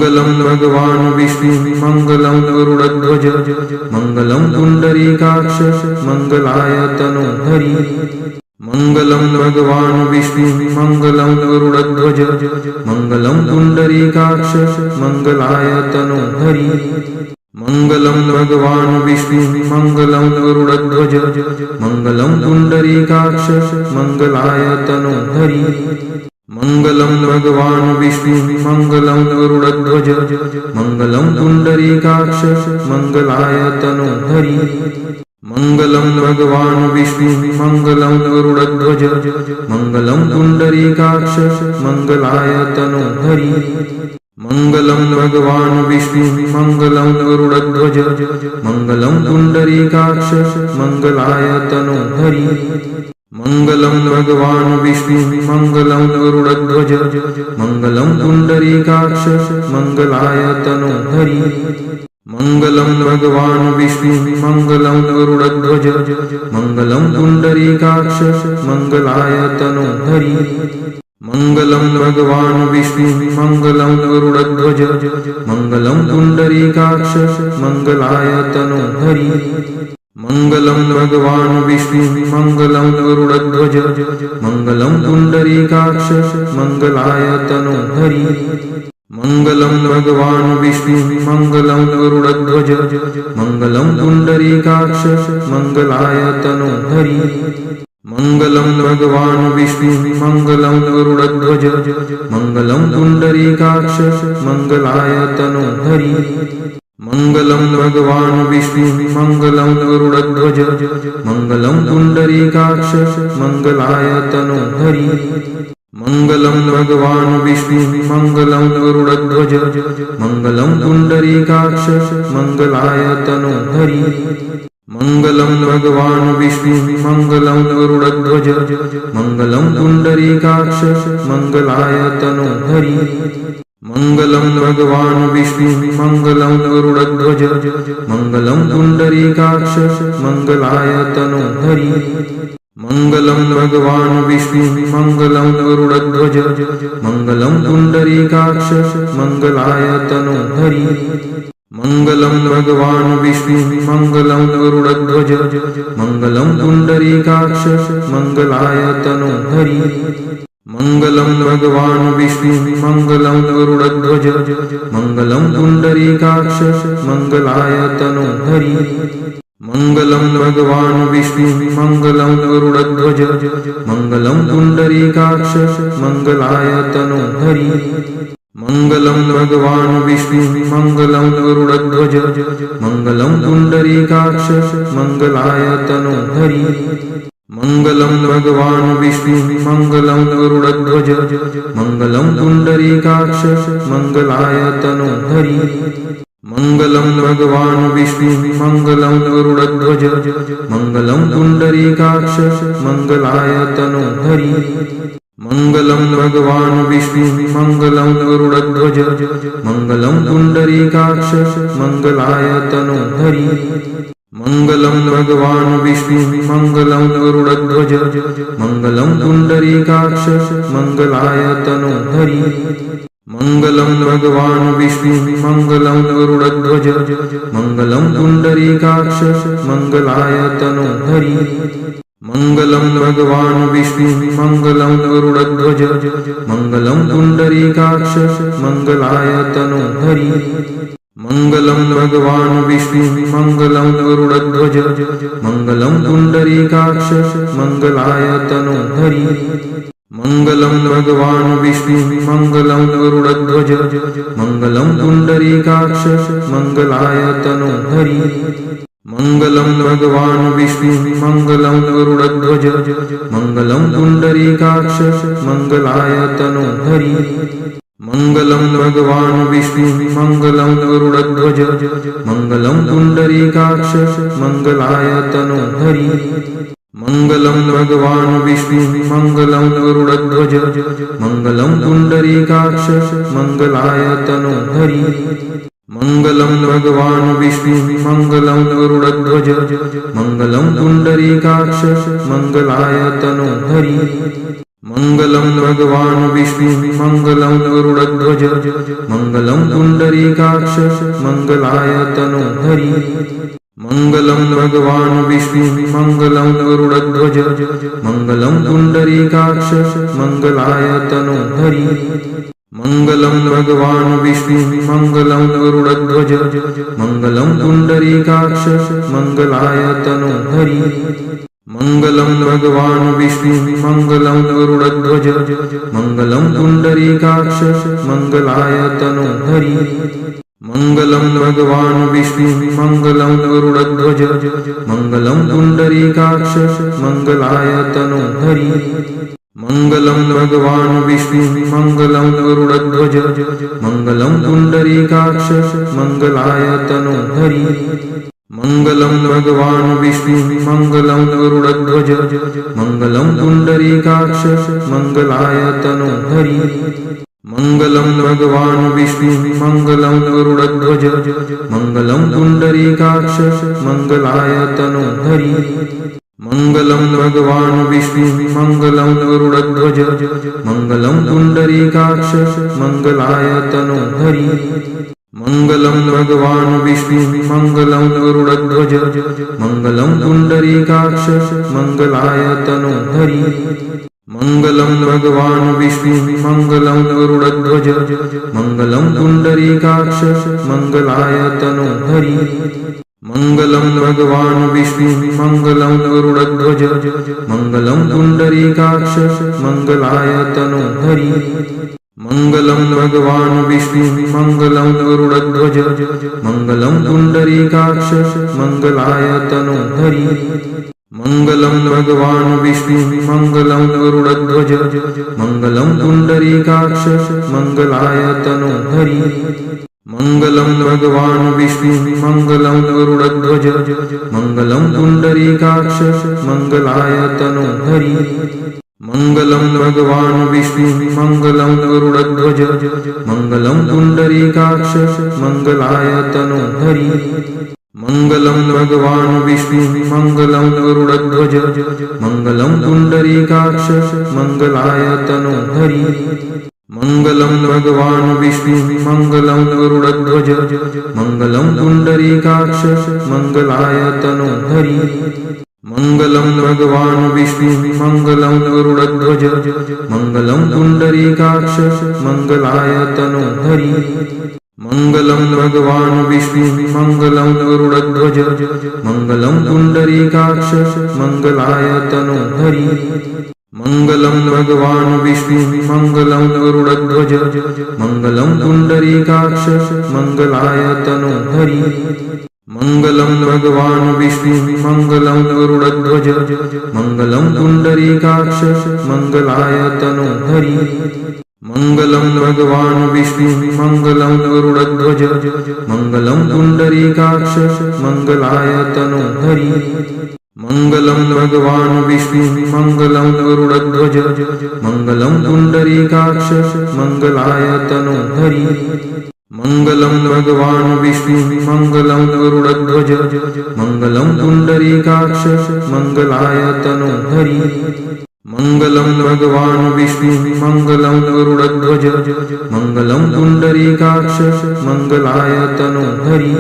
मंगलम भगवान विष्णु मंगलम गरुड़ध्वज मंगलम पुंडरीकाक्ष मंगलाय तनोहरि मंगलम भगवान विष्णु मंगलम गरुड़ध्वज मंगलम पुंडरीकाक्ष मंगलाय तनोहरि मंगलम भगवान विष्णु मंगलम गरुड़ध्वज मंगलम पुंडरीकाक्ष मंगलाय तनोहरि मंगलम भगवान विष्णु मंगलम गरुड़ध्वज मंगलम पुंडरीकाक्ष मंगलाय तनोहरि मंगलम भगवान विष्णु मंगलम गरुड़ध्वज मंगलम पुंडरीकाक्ष मंगलाय तनोहरि मंगलम भगवान विष्णु मंगलम गरुड़ध्वज मंगलम पुंडरीकाक्ष मंगलाय तनोहरि मंगलम भगवान विष्णु मंगलम गरुड़ध्वज मंगलम पुंडरीकाक्ष मंगलाय तनोहरि मंगलम भगवान विष्णु मंगलम गरुड़ध्वज मंगलम पुंडरीकाक्ष मंगलाय तनोहरि मंगलम भगवान विष्णु मंगलम गरुड़ध्वज मंगलम पुंडरीकाक्ष मंगलाय तनोहरि मंगलम भगवान विष्णु मंगलम गरुड़ध्वज मंगलम पुंडरीकाक्ष मंगलाय तनोहरि मंगलम भगवान विष्णु मंगलम गरुड़ध्वज मंगलम पुंडरीकाक्ष मंगलाय तनोहरि मंगलम भगवान विष्णु मंगलम गरुड़ध्वज मंगलम पुंडरीकाक्ष मंगलाय तनोहरि मंगलम भगवान विष्णु मंगलम गरुड़ध्वज मंगलम पुंडरीकाक्ष मंगलाय तनोहरि मंगलम भगवान विष्णु मंगलम गरुड़ध्वज मंगलम पुंडरीकाक्ष मंगलाय तनोहरि मंगलम भगवान विष्णु मंगलम गरुड़ध्वज मंगलम पुंडरीकाक्ष मंगलाय तनोहरि मंगलम भगवान विष्णु मंगलम गरुड़ध्वज मंगलम पुंडरीकाक्ष मंगलाय तनोहरि मंगलम भगवान विष्णु मंगलम गरुड़ध्वज मंगलम पुंडरीकाक्ष मंगलाय तनोहरि मंगलम भगवान विष्णु मंगलम गरुड़ध्वज मंगलम पुंडरीकाक्ष मंगलाय तनोहरि मंगलम भगवान विष्णु मंगलम गरुड़ध्वज मंगलम पुंडरीकाक्ष मंगलाय तनोहरि मंगलम भगवान विष्णु मंगलम गरुड़ध्वज मंगलम पुंडरीकाक्ष मंगलाय तनोहरि मंगलम भगवान विष्णु मंगलम गरुड़ध्वज मंगलम पुंडरीकाक्ष मंगलाय तनोहरि मंगलम भगवान विष्णु मंगलम गरुड़ध्वज मंगलम पुंडरीकाक्ष मंगलाय तनोहरि मंगलम भगवान विष्णु मंगलम गरुड़ध्वज मंगलम पुंडरीकाक्ष मंगलाय तनोहरि मंगलम भगवान विष्णु मंगलम गरुड़ध्वज मंगलम पुंडरीकाक्ष मंगलाय तनोहरि मंगलम भगवान विष्णु मंगलम गरुड़ध्वज मंगलम पुंडरीकाक्ष मंगलाय तनोहरि मंगलम भगवान विष्णु मंगलम गरुड़ध्वज मंगलम पुंडरीकाक्ष मंगलाय तनोहरि मंगलम भगवान विष्णु मंगलम गरुड़ध्वज मंगलम पुंडरीकाक्ष मंगलाय तनोहरि मंगलम भगवान विष्णु मंगलम गरुड़ध्वज मंगलम पुंडरीकाक्ष मंगलाय तनोहरि मंगलम भगवान विष्णु मंगलम गरुड़ध्वज मंगलम पुंडरीकाक्ष मंगलाय तनोहरि मंगलम भगवान विष्णु मंगलम गरुड़ध्वज मंगलम पुंडरीकाक्ष मंगलाय तनोहरि मंगलम भगवान विष्णु मंगलम गरुड़ध्वज मंगलम पुंडरीकाक्ष मंगलाय तनोहरि मंगलम भगवान विष्णु मंगलम गरुड़ध्वज मंगलम पुंडरीकाक्ष मंगलाय तनोहरि मंगलम भगवान विष्णु मंगलम गरुड़ध्वज मंगलम पुंडरीकाक्ष मंगलाय तनोहरि मङ्गलं भगवान् विष्णु मङ्गलं गरुडध्वज मङ्गलं पुण्डरीकाक्ष मङ्गलाय तनोहरि मङ्गलं भगवान् विष्णु मङ्गलं गरुडध्वज मङ्गलं पुण्डरीकाक्ष मङ्गलाय तनोहरि मङ्गलं भगवान् विष्णु मङ्गलं गरुडध्वज मङ्गलं पुण्डरीकाक्ष मङ्गलाय तनोहरि मङ्गलं भगवान् विष्णु मङ्गलं गरुडध्वज मङ्गलं पुण्डरीकाक्ष मङ्गलाय तनोहरि मङ्गलं भगवान् विष्णु मङ्गलं गरुडध्वज मङ्गलं पुण्डरीकाक्ष मङ्गलाय तनोहरि मङ्गलं भगवान् विष्णु मङ्गलं गरुडध्वज मङ्गलं पुण्डरीकाक्ष मङ्गलाय तनोहरि मङ्गलं भगवान् विष्णु मङ्गलं गरुडध्वज मङ्गलं पुण्डरीकाक्ष मङ्गलाय तनोहरि मङ्गलं भगवान् विष्णु मङ्गलं गरुडध्वज मङ्गलं पुण्डरीकाक्ष मङ्गलाय तनोहरि मङ्गलं भगवान् विष्णु मङ्गलं गरुडध्वज मङ्गलं पुण्डरीकाक्ष मङ्गलाय तनोहरि मङ्गलं भगवान् विष्णु मङ्गलं गरुडध्वज मङ्गलं पुण्डरीकाक्ष मङ्गलाय तनोहरि मङ्गलं भगवान् विष्णु मङ्गलं गरुडध्वज मङ्गलं पुण्डरीकाक्ष मङ्गलाय तनोहरि मङ्गलं भगवान् विष्णु मङ्गलं गरुडध्वज मङ्गलं पुण्डरीकाक्ष मङ्गलाय तनोहरि मङ्गलं भगवान् विष्णु मङ्गलं गरुडध्वज मङ्गलं पुण्डरीकाक्ष मङ्गलाय तनोहरि मङ्गलं भगवान् विष्णु मङ्गलं गरुडध्वज मङ्गलं पुण्डरीकाक्ष मङ्गलाय तनोहरि मङ्गलं भगवान् विष्णु मङ्गलं गरुडध्वज मङ्गलं पुण्डरीकाक्ष मङ्गलाय तनोहरि मङ्गलं भगवान् विष्णु मङ्गलं गरुडध्वज मङ्गलं पुण्डरीकाक्ष मङ्गलाय तनोहरि मङ्गलं भगवान् विष्णु मङ्गलं गरुडध्वज मङ्गलं पुण्डरीकाक्ष मङ्गलाय तनोहरि मङ्गलं भगवान् विष्णु मङ्गलं गरुडध्वज मङ्गलं पुण्डरीकाक्ष मङ्गलाय तनोहरि मङ्गलं भगवान् विष्णु मङ्गलं गरुडध्वज मङ्गलं पुण्डरीकाक्ष मङ्गलाय तनोहरि मङ्गलं भगवान् विष्णु मङ्गलं गरुडध्वज मङ्गलं पुण्डरीकाक्ष मङ्गलाय तनोहरि मङ्गलं भगवान् विष्णु मङ्गलं गरुडध्वज मङ्गलं पुण्डरीकाक्ष मङ्गलाय तनोहरि मङ्गलं भगवान् विष्णु मङ्गलं गरुडध्वज मङ्गलं पुण्डरीकाक्ष मङ्गलाय तनोहरि मङ्गलं भगवान् विष्णु मङ्गलं गरुडध्वज मङ्गलं पुण्डरीकाक्ष मङ्गलाय तनोहरि मङ्गलं भगवान् विष्णु मङ्गलं गरुडध्वज मङ्गलं पुण्डरीकाक्ष मङ्गलाय तनोहरि मङ्गलं भगवान् विष्णु मङ्गलं गरुडध्वज मङ्गलं पुण्डरीकाक्ष मङ्गलाय तनोहरि मङ्गलं भगवान् विष्णु मङ्गलं गरुडध्वज मङ्गलं पुण्डरीकाक्ष मङ्गलाय तनोहरि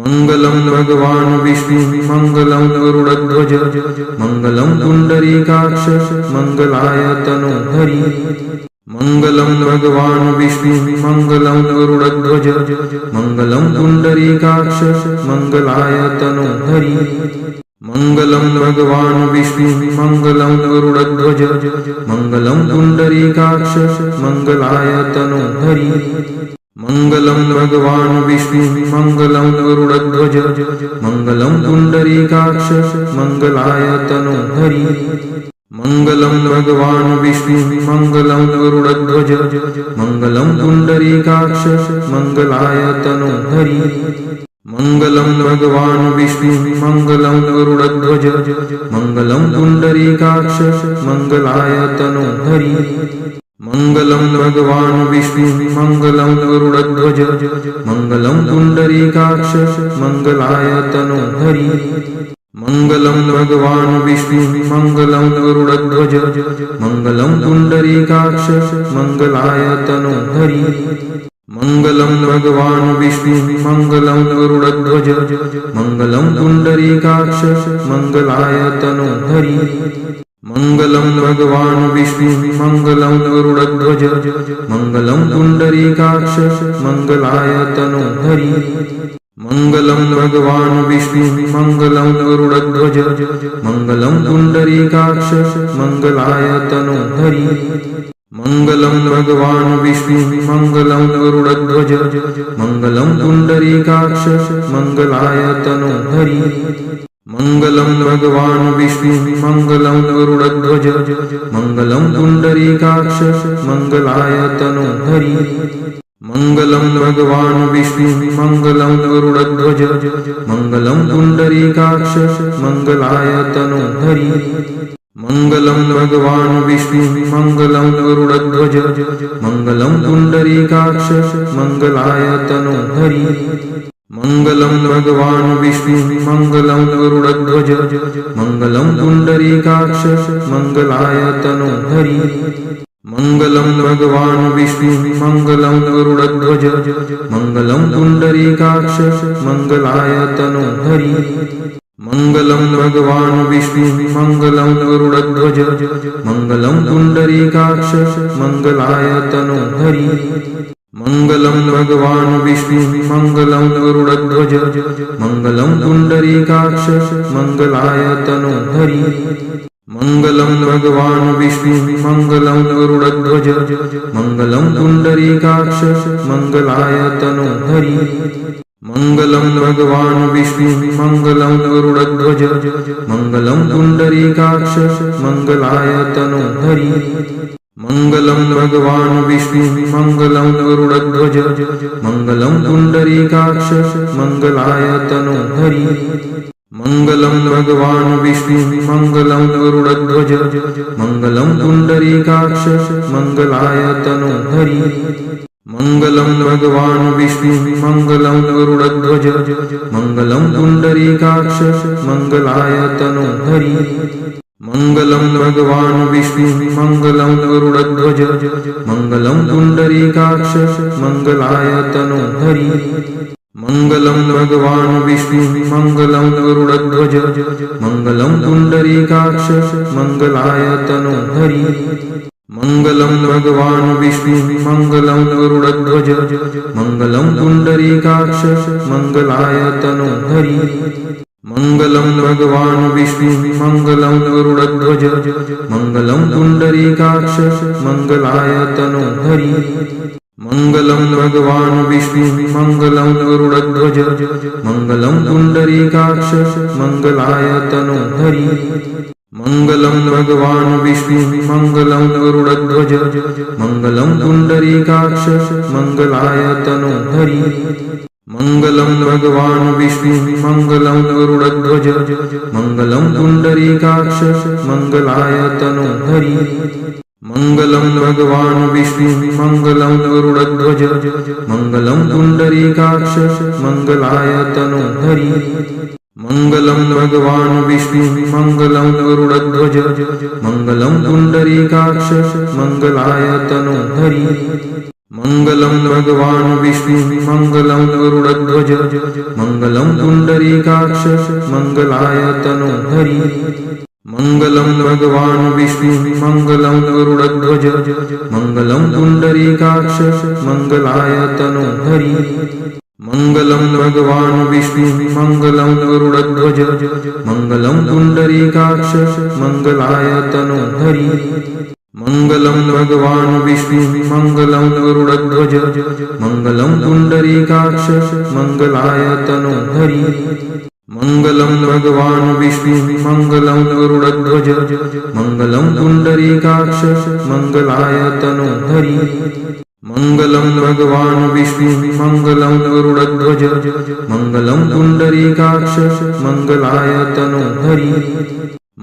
मङ्गलं भगवान् विष्णु मङ्गलं गरुडध्वज मङ्गलं पुण्डरीकाक्ष मङ्गलाय तनोहरि मङ्गलं भगवान् विष्णु मङ्गलं गरुडध्वज मङ्गलं पुण्डरीकाक्ष मङ्गलाय तनोहरि मङ्गलं भगवान् विष्णु मङ्गलं गरुडध्वज मङ्गलं पुण्डरीकाक्ष मङ्गलाय तनोहरि मङ्गलं भगवान् विष्णु मङ्गलं गरुडध्वज मङ्गलं पुण्डरीकाक्ष मङ्गलाय तनोहरि मङ्गलं भगवान् विष्णु मङ्गलं गरुडध्वज मङ्गलं पुण्डरीकाक्ष मङ्गलाय तनोहरि मङ्गलं भगवान् विष्णु मङ्गलं गरुडध्वज मङ्गलं पुण्डरीकाक्ष मङ्गलाय तनोहरि मङ्गलं भगवान् विष्णु मङ्गलं गरुडध्वज मङ्गलं पुण्डरीकाक्ष मङ्गलाय तनोहरि मङ्गलं भगवान् विष्णुः मङ्गलं गरुडध्वज मङ्गलं पुण्डरीकाक्ष मङ्गलाय तनोहरि मङ्गलं भगवान् विष्णुः मङ्गलं गरुडध्वज मङ्गलं पुण्डरीकाक्ष मङ्गलाय तनोहरि मङ्गलं भगवान् विष्णुः मङ्गलं गरुडध्वज मङ्गलं पुण्डरीकाक्ष मङ्गलाय तनोहरि मङ्गलं भगवान् विष्णुः मङ्गलं गरुडध्वज मङ्गलं पुण्डरीकाक्ष मङ्गलाय तनोहरि मङ्गलं भगवान् विष्णुः मङ्गलं गरुडध्वज मङ्गलं पुण्डरीकाक्ष मङ्गलाय तनोहरि मङ्गलं भगवान् विष्णुः मङ्गलं गरुडध्वज मङ्गलं पुण्डरीकाक्ष मङ्गलाय तनोहरि मङ्गलं भगवान् विष्णुः मङ्गलं गरुडध्वज मङ्गलं पुण्डरीकाक्ष मङ्गलाय तनोहरि मङ्गलं भगवान् विष्णुः मङ्गलं गरुडध्वज मङ्गलं पुण्डरीकाक्ष मङ्गलाय तनोहरि मङ्गलं भगवान् विष्णुः मङ्गलं गरुडध्वज मङ्गलं पुण्डरीकाक्ष मङ्गलाय तनोहरि मङ्गलं भगवान् विष्णुः मङ्गलं गरुडध्वज मङ्गलं पुण्डरीकाक्ष मङ्गलाय तनोहरि मङ्गलं भगवान् विष्णुः मङ्गलं गरुडध्वज मङ्गलं पुण्डरीकाक्ष मङ्गलाय तनोहरि मङ्गलं भगवान् विष्णुः मङ्गलं गरुडध्वज मङ्गलं पुण्डरीकाक्ष मङ्गलाय तनोहरि मङ्गलं भगवान् विष्णुः मङ्गलं गरुडध्वज मङ्गलं पुण्डरीकाक्ष मङ्गलाय तनोहरि मङ्गलं भगवान् विष्णुः मङ्गलं गरुडध्वज मङ्गलं पुण्डरीकाक्ष मङ्गलाय तनोहरि मङ्गलं भगवान् विष्णुः मङ्गलं गरुडध्वज मङ्गलं पुण्डरीकाक्ष मङ्गलाय तनोहरि मङ्गलं भगवान् विष्णुः मङ्गलं गरुडध्वज मङ्गलं पुण्डरीकाक्ष मङ्गलाय तनोहरि मङ्गलं भगवान् विष्णुः मङ्गलं गरुडध्वज मङ्गलं पुण्डरीकाक्ष मङ्गलाय तनोहरि मङ्गलं भगवान् विष्णुः मङ्गलं गरुडध्वज मङ्गलं पुण्डरीकाक्ष मङ्गलाय तनोहरि मङ्गलं भगवान् विष्णुः मङ्गलं गरुडध्वज मङ्गलं पुण्डरीकाक्ष मङ्गलाय तनोहरि मङ्गलं भगवान् विष्णुः मङ्गलं गरुडध्वज मङ्गलं पुण्डरीकाक्ष मङ्गलाय तनोहरि मङ्गलं भगवान् विष्णुः मङ्गलं गरुडध्वज मङ्गलं पुण्डरीकाक्ष मङ्गलाय तनोहरि मङ्गलं भगवान् विष्णुः मङ्गलं गरुडध्वज मङ्गलं पुण्डरीकाक्ष मङ्गलाय तनोहरि मङ्गलं भगवान् विष्णुः मङ्गलं गरुडध्वज मङ्गलं पुण्डरीकाक्ष मङ्गलाय तनोहरि मङ्गलं भगवान् विष्णुः मङ्गलं गरुडध्वज मङ्गलं पुण्डरीकाक्ष मङ्गलाय तनोहरि मङ्गलं भगवान् विष्णुः मङ्गलं गरुडध्वज मङ्गलं पुण्डरीकाक्ष मङ्गलाय तनोहरि मङ्गलं भगवान् विष्णुः मङ्गलं गरुडध्वज मङ्गलं पुण्डरीकाक्ष मङ्गलाय तनोहरि मङ्गलं भगवान् विष्णुः मङ्गलं गरुडध्वज मङ्गलं पुण्डरीकाक्ष मङ्गलाय तनोहरि मङ्गलं भगवान् विष्णुः मङ्गलं गरुडध्वज मङ्गलं पुण्डरीकाक्ष मङ्गलाय तनोहरि मङ्गलं भगवान् विष्णुः मङ्गलं गरुडध्वज मङ्गलं पुण्डरीकाक्ष मङ्गलाय तनोहरि मङ्गलं भगवान् विष्णुः मङ्गलं गरुडध्वज मङ्गलं पुण्डरीकाक्ष मङ्गलाय तनोहरि मङ्गलं भगवान् विष्णुः मङ्गलं गरुडध्वज मङ्गलं पुण्डरीकाक्ष मङ्गलाय तनोहरि मङ्गलं भगवान् विष्णुः मङ्गलं गरुडध्वज मङ्गलं पुण्डरीकाक्ष मङ्गलाय तनोहरि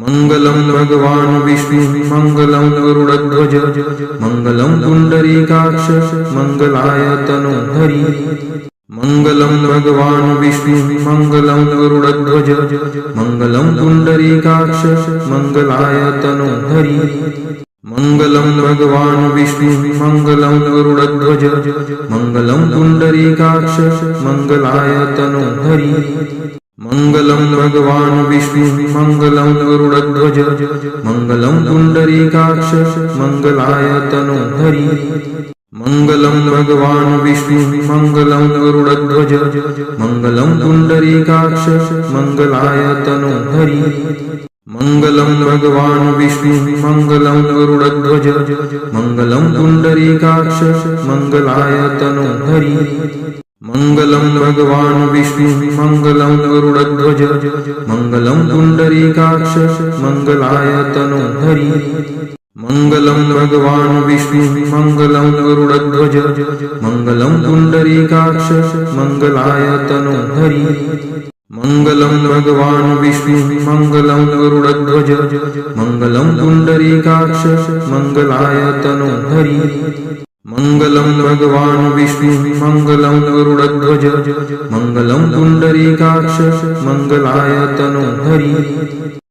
मङ्गलं भगवान् विष्णुः मङ्गलं गरुडध्वज मङ्गलं पुण्डरीकाक्ष मङ्गलाय तनोहरि मङ्गलं भगवान् विष्णु मङ्गलं गरुडध्वज मङ्गलं पुण्डरीकाक्ष मङ्गलाय तनोहरि मङ्गलं भगवान् विष्णु मङ्गलं गरुडध्वज मङ्गलं पुण्डरीकाक्ष मङ्गलाय तनोहरि मङ्गलं भगवान् विष्णु मङ्गलं गरुडध्वज मङ्गलं पुण्डरीकाक्ष मङ्गलाय तनोहरि मङ्गलं भगवान् विष्णु मङ्गलं गरुडध्वज मङ्गलं पुण्डरीकाक्ष मङ्गलाय तनोहरि मङ्गलं भगवान् विष्णु मङ्गलं गरुडध्वज मङ्गलं पुण्डरीकाक्ष मङ्गलाय तनोहरि मङ्गलं भगवान् विष्णु मङ्गलं गरुडध्वज मङ्गलं पुण्डरीकाक्ष मङ्गलाय तनोहरि मङ्गलं भगवान् विष्णु मङ्गलं गरुडध्वज मङ्गलं पुण्डरीकाक्ष मङ्गलाय तनोहरि मङ्गलं भगवान् विष्णु मङ्गलं गरुडध्वज मङ्गलं पुण्डरीकाक्ष मङ्गलाय तनोहरि मङ्गलं भगवान् विष्णु मङ्गलं गरुडध्वज मङ्गलं पुण्डरीकाक्ष मङ्गलाय तनोहरि